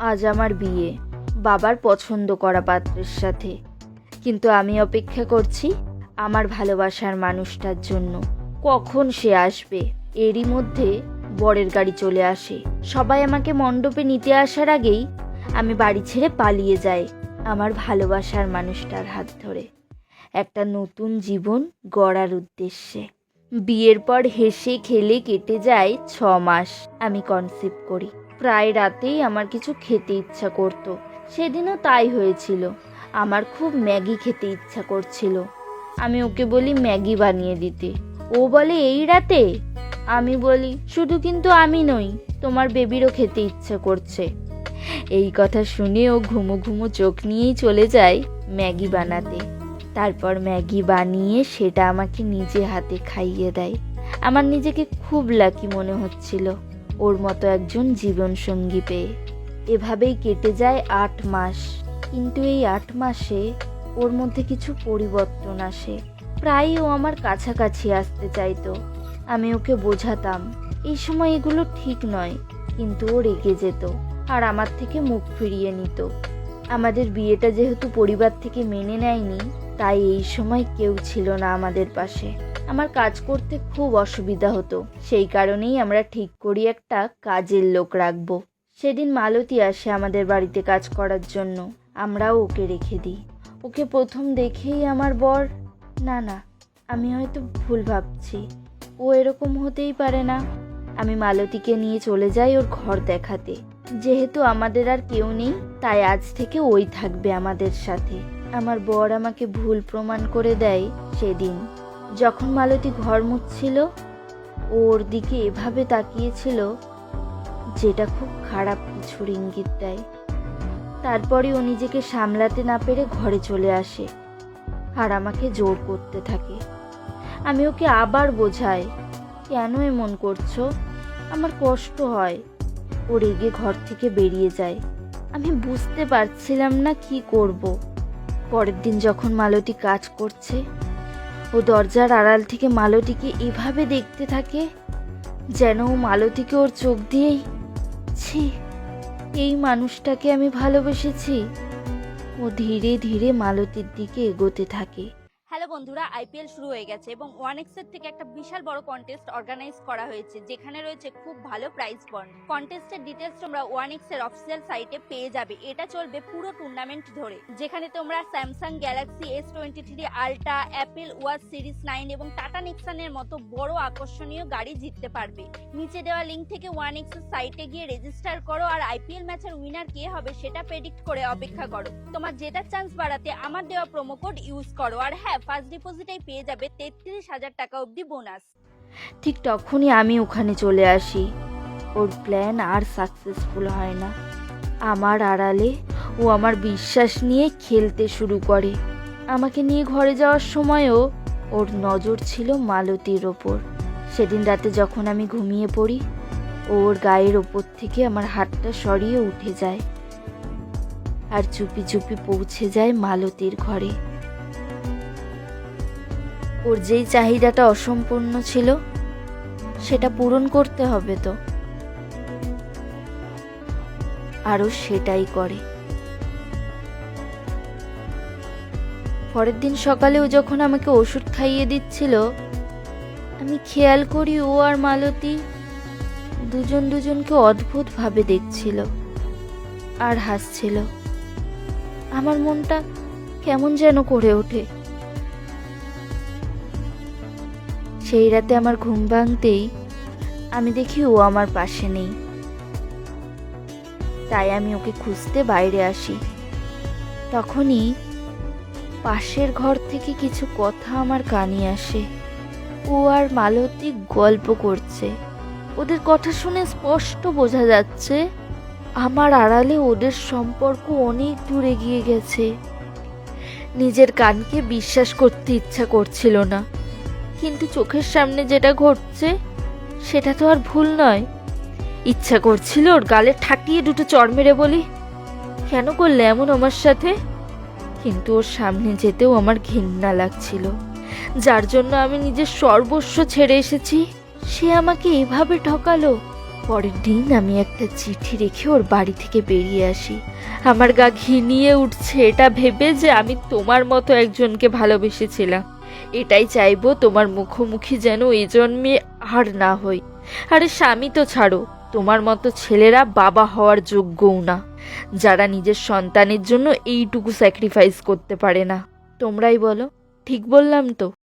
আজ আমার বিয়ে, বাবার পছন্দ করা পাত্রের সাথে। কিন্তু আমি অপেক্ষা করছি আমার ভালোবাসার মানুষটার জন্য। কখন সে আসবে? এরই মধ্যে বরের গাড়ি চলে আসে। সবাই আমাকে মণ্ডপে নিতে আসার আগেই আমি বাড়ি ছেড়ে পালিয়ে যাই আমার ভালোবাসার মানুষটার হাত ধরে, একটা নতুন জীবন গড়ার উদ্দেশ্যে। বিয়ের পর হেসে খেলে কেটে যায় 6 মাস। আমি কনসিভ করি। প্রায় রাতেই আমার কিছু খেতে ইচ্ছা করত। সেদিনও তাই হয়েছিল। আমার খুব ম্যাগি খেতে ইচ্ছা করছিল। আমি ওকে বলি ম্যাগি বানিয়ে দিতে। ও বলে এই রাতে? আমি বলি শুধু কিন্তু আমি নই, তোমার বেবিরও খেতে ইচ্ছা করছে। এই কথা শুনে ও ঘুমো ঘুমো চোখ নিয়েই চলে যায় ম্যাগি বানাতে। তারপর ম্যাগি বানিয়ে সেটা আমাকে নিজে হাতে খাইয়ে দেয়। আমার নিজেকে খুব লাকি মনে হচ্ছিল ওর মতো একজন জীবনসঙ্গী পেয়ে। এভাবেই কেটে যায় 8 মাস। কিন্তু এই 8 মাসে ওর মধ্যে কিছু পরিবর্তন আসে। প্রায়ই ও আমার কাছাকাছি আসতে চাইতো। আমি ওকে বোঝাতাম এই সময় এগুলো ঠিক নয়, কিন্তু ও রেগে যেত আর আমার থেকে মুখ ফিরিয়ে নিত। আমাদের বিয়েটা যেহেতু পরিবার থেকে মেনে নেয়নি, তাই এই সময় কেউ ছিল না আমাদের পাশে। আমার কাজ করতে খুব অসুবিধা হতো। সেই কারণেই আমরা ঠিক করি একটা কাজের লোক রাখবো। সেদিন মালতী আসে আমাদের বাড়িতে কাজ করার জন্য। আমরাও ওকে রেখে দিই। ওকে প্রথম দেখেই আমার বর, না, আমি হয়তো ভুল ভাবছি, ও এরকম হতেই পারে না। আমি মালতীকে নিয়ে চলে যাই ওর ঘর দেখাতে। যেহেতু আমাদের আর কেউ নেই, তাই আজ থেকে ওই থাকবে আমাদের সাথে। আমার বর আমাকে ভুল প্রমাণ করে দেয় সেদিন। যখন মালতী ঘর মুছছিল, ওর দিকে এভাবে তাকিয়েছিল যেটা খুব খারাপ কিছুর ইঙ্গিত দেয়। তারপরে ও নিজেকে সামলাতে না পেরে ঘরে চলে আসে আর আমাকে জোর করতে থাকে। আমি ওকে আবার বোঝাই, কেন এমন করছো, আমার কষ্ট হয়। ও রেগে ঘর থেকে বেরিয়ে যায়। আমি বুঝতে পারছিলাম না কি করব। পরের দিন যখন মালতী কাজ করছে, ও দরজার আড়াল থেকে মালতীকে এভাবে দেখতে থাকে যেন ও মালতীকে ওর চোখ দিয়েই, ছি, এই মানুষটাকে আমি ভালোবেসেছি। ও ধীরে ধীরে মালতীর দিকে এগোতে থাকে। হ্যালো বন্ধুরা, আইপিএল শুরু হয়ে গেছে এবং ওয়ানেক্সের থেকে একটা বিশাল বড় কন্টেস্ট অর্গানাইজ করা হয়েছে, যেখানে রয়েছে খুব ভালো প্রাইজ বন্ড। কন্টেস্টের ডিটেলস তোমরা ওয়ানেক্সের অফিসিয়াল সাইটে পেয়ে যাবে। এটা চলবে পুরো টুর্নামেন্ট ধরে, যেখানে তোমরা Samsung Galaxy S23 ultra, Apple watch series 9 এবং টাটা নেক্সনের মতো বড় আকর্ষণীয় গাড়ি জিততে পারবে। নিচে দেওয়া লিঙ্ক থেকে ওয়ানেক্সের সাইটে গিয়ে রেজিস্টার করো আর আইপিএল ম্যাচের উইনার কে হবে সেটা প্রেডিক্ট করে অপেক্ষা করো। তোমার জেতার চান্স বাড়াতে আমার দেওয়া প্রোমো কোড ইউজ করো। আর হ্যাঁ, ফার্স্ট ডিপোজিটেই পেয়ে যাবে 33,000 টাকা অবধি বোনাস। ঠিক তখনই আমি ওখানে চলে আসি। ওর প্ল্যান আর সাকসেসফুল হয় না। আমার আড়ালে ও আমার বিশ্বাস নিয়ে খেলতে শুরু করে। আমাকে নিয়ে ঘরে যাওয়ার সময়ও ওর নজর ছিল মালতীর ওপর। সেদিন রাতে যখন আমি ঘুমিয়ে পড়ি, ওর গায়ের ওপর থেকে আমার হাতটা সরিয়ে উঠে যায় আর চুপি চুপি পৌঁছে যায় মালতীর ঘরে। ওর যেই চাহিদাটা অসম্পূর্ণ ছিল সেটা পূরণ করতে হবে তো, আরও সেটাই করে। পরের দিন সকালে ও যখন আমাকে ওষুধ খাইয়ে দিচ্ছিল, আমি খেয়াল করি ও আর মালতী দুজন দুজনকে অদ্ভুতভাবে দেখছিল আর হাসছিল। আমার মনটা কেমন যেন করে ওঠে। সেই রাতে আমার ঘুম ভাঙতেই আমি দেখি ও আমার পাশে নেই। তাই আমি ওকে খুঁজতে বাইরে আসি। তখনই পাশের ঘর থেকে কিছু কথা আমার কানে আসে। ও আর মালতী গল্প করছে। ওদের কথা শুনে স্পষ্ট বোঝা যাচ্ছে আমার আড়ালে ওদের সম্পর্ক অনেক দূরে গিয়ে গেছে। নিজের কানকে বিশ্বাস করতে ইচ্ছা করছিল না, কিন্তু চোখের সামনে যেটা ঘটছে সেটা তো আর ভুল নয়। ইচ্ছা করছিল ওর গালে ঠাকিয়ে দুটো চড় মেরে বলি, কেন করলে এমন আমার সাথে? কিন্তু ওর সামনে যেতেও আমার ঘৃণা লাগছিল। যার জন্য আমি নিজের সর্বস্ব ছেড়ে এসেছি, সে আমাকে এভাবে ঠকালো। পরের দিন আমি একটা চিঠি রেখে ওর বাড়ি থেকে বেরিয়ে আসি। আমার গা ঘিনিয়ে উঠছে এটা ভেবে যে আমি তোমার মতো একজনকে ভালোবেসেছিলাম। এটাই চাইবো তোমার মুখোমুখি যেন এই জন্মে আর না হই। আরে স্বামী তো ছাড়ো, তোমার মতো ছেলেরা বাবা হওয়ার যোগ্যও না, যারা নিজের সন্তানের জন্য এইটুকু স্যাক্রিফাইস করতে পারে না। তোমরাই বলো, ঠিক বললাম তো?